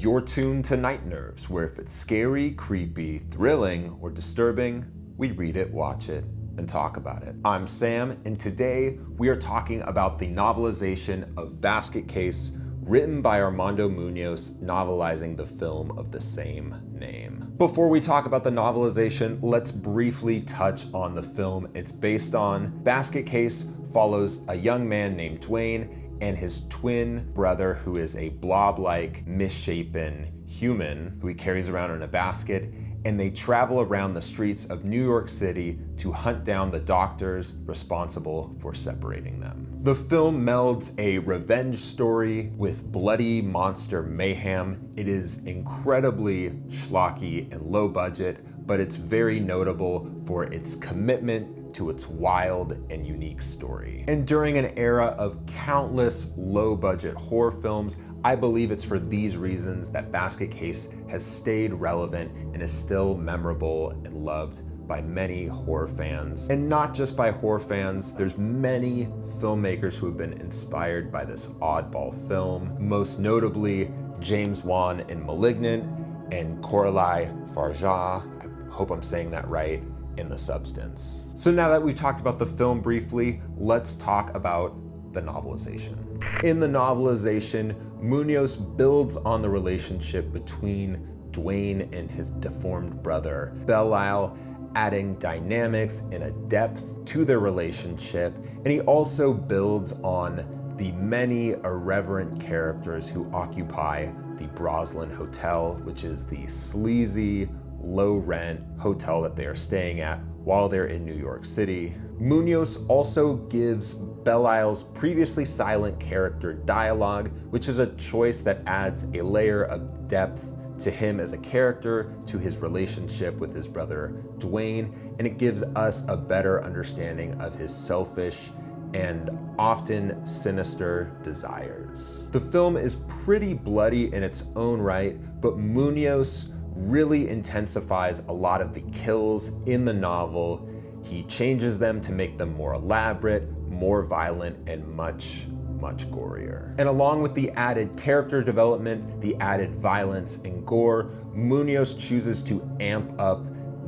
You're tuned to Night Nerves, where if it's scary, creepy, thrilling, or disturbing, we read it, watch it, and talk about it. I'm Sam, and today we are talking about the novelization of Basket Case, written by Armando Munoz, novelizing the film of the same name. Before we talk about the novelization, let's briefly touch on the film it's based on. Basket Case follows a young man named Dwayne and his twin brother, who is a blob-like, misshapen human who he carries around in a basket, and they travel around the streets of New York City to hunt down the doctors responsible for separating them. The film melds a revenge story with bloody monster mayhem. It is incredibly schlocky and low budget, but it's very notable for its commitment to its wild and unique story. And during an era of countless low-budget horror films, I believe it's for these reasons that Basket Case has stayed relevant and is still memorable and loved by many horror fans. And not just by horror fans, there's many filmmakers who have been inspired by this oddball film, most notably James Wan in *Malignant* and Coralie Farjah, I hope I'm saying that right, in *The Substance*. So now that we've talked about the film briefly, let's talk about the novelization. In the novelization, Munoz builds on the relationship between Dwayne and his deformed brother, Belle-Isle, adding dynamics and a depth to their relationship, and he also builds on the many irreverent characters who occupy the Broslin Hotel, which is the sleazy, low-rent hotel that they are staying at while they're in New York City. Munoz also gives Belle-Isle's previously silent character dialogue, which is a choice that adds a layer of depth to him as a character, to his relationship with his brother Dwayne, and it gives us a better understanding of his selfish and often sinister desires. The film is pretty bloody in its own right, but Munoz really intensifies a lot of the kills in the novel. He changes them to make them more elaborate, more violent, and much gorier. And along with the added character development, the added violence and gore, Munoz chooses to amp up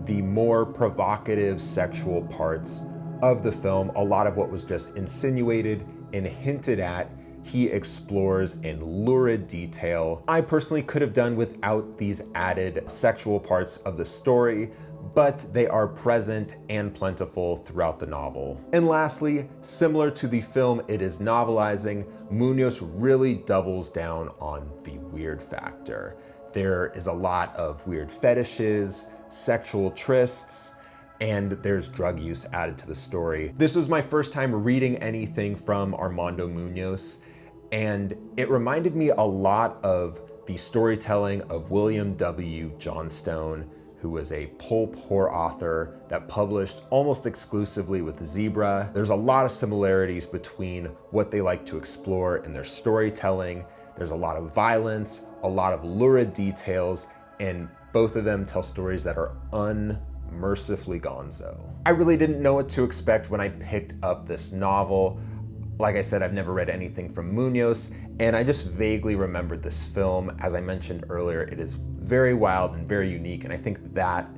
the more provocative sexual parts of the film. A lot of what was just insinuated and hinted at, he explores in lurid detail. I personally could have done without these added sexual parts of the story, but they are present and plentiful throughout the novel. And lastly, similar to the film it is novelizing, Munoz really doubles down on the weird factor. There is a lot of weird fetishes, sexual trysts, and there's drug use added to the story. This was my first time reading anything from Armando Munoz, and it reminded me a lot of the storytelling of William W. Johnstone, who was a pulp horror author that published almost exclusively with Zebra. There's a lot of similarities between what they like to explore in their storytelling. There's a lot of violence, a lot of lurid details, and both of them tell stories that are unmercifully gonzo. I really didn't know what to expect when I picked up this novel. Like I said, I've never read anything from Munoz, and I just vaguely remembered this film. As I mentioned earlier, it is very wild and very unique, and I think that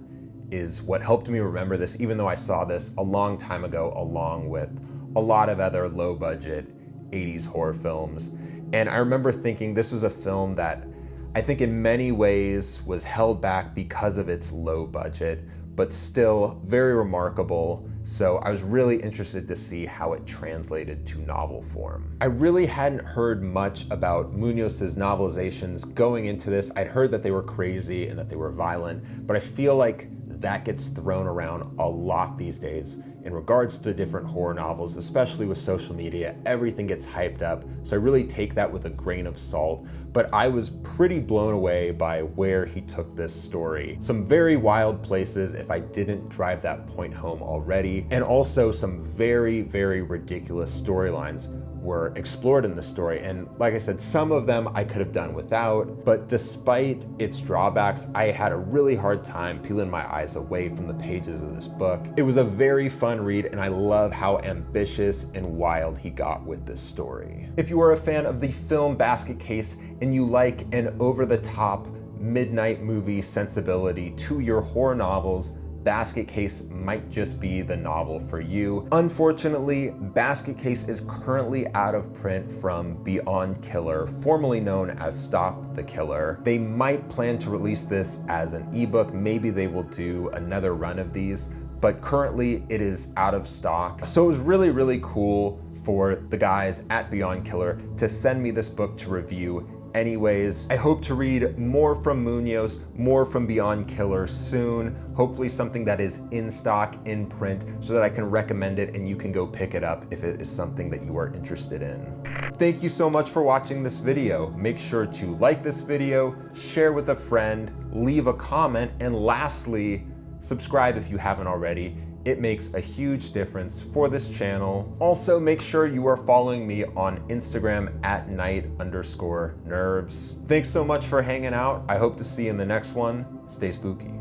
is what helped me remember this, even though I saw this a long time ago, along with a lot of other low-budget 80s horror films. And I remember thinking this was a film that I think in many ways was held back because of its low budget, but still very remarkable. So I was really interested to see how it translated to novel form. I really hadn't heard much about Munoz's novelizations going into this. I'd heard that they were crazy and that they were violent, but I feel like that gets thrown around a lot these days in regards to different horror novels, especially with social media. Everything gets hyped up, so I really take that with a grain of salt, but I was pretty blown away by where he took this story. Some very wild places, if I didn't drive that point home already, and also some very ridiculous storylines, were explored in the story. And like I said, some of them I could have done without, but despite its drawbacks, I had a really hard time peeling my eyes away from the pages of this book. It was a very fun read, and I love how ambitious and wild he got with this story. If you are a fan of the film Basket Case and you like an over-the-top midnight movie sensibility to your horror novels, Basket Case might just be the novel for you. Unfortunately, Basket Case is currently out of print from Beyond Killer, formerly known as Stop the Killer. They might plan to release this as an ebook. Maybe they will do another run of these, but currently it is out of stock. So it was really, really cool for the guys at Beyond Killer to send me this book to review. Anyways, I hope to read more from Munoz, more from Beyond Killer soon. Hopefully something that is in stock, in print, so that I can recommend it and you can go pick it up if it is something that you are interested in. Thank you so much for watching this video. Make sure to like this video, share with a friend, leave a comment, and lastly, subscribe if you haven't already. It makes a huge difference for this channel. Also, make sure you are following me on Instagram at @night_nerves. Thanks so much for hanging out. I hope to see you in the next one. Stay spooky.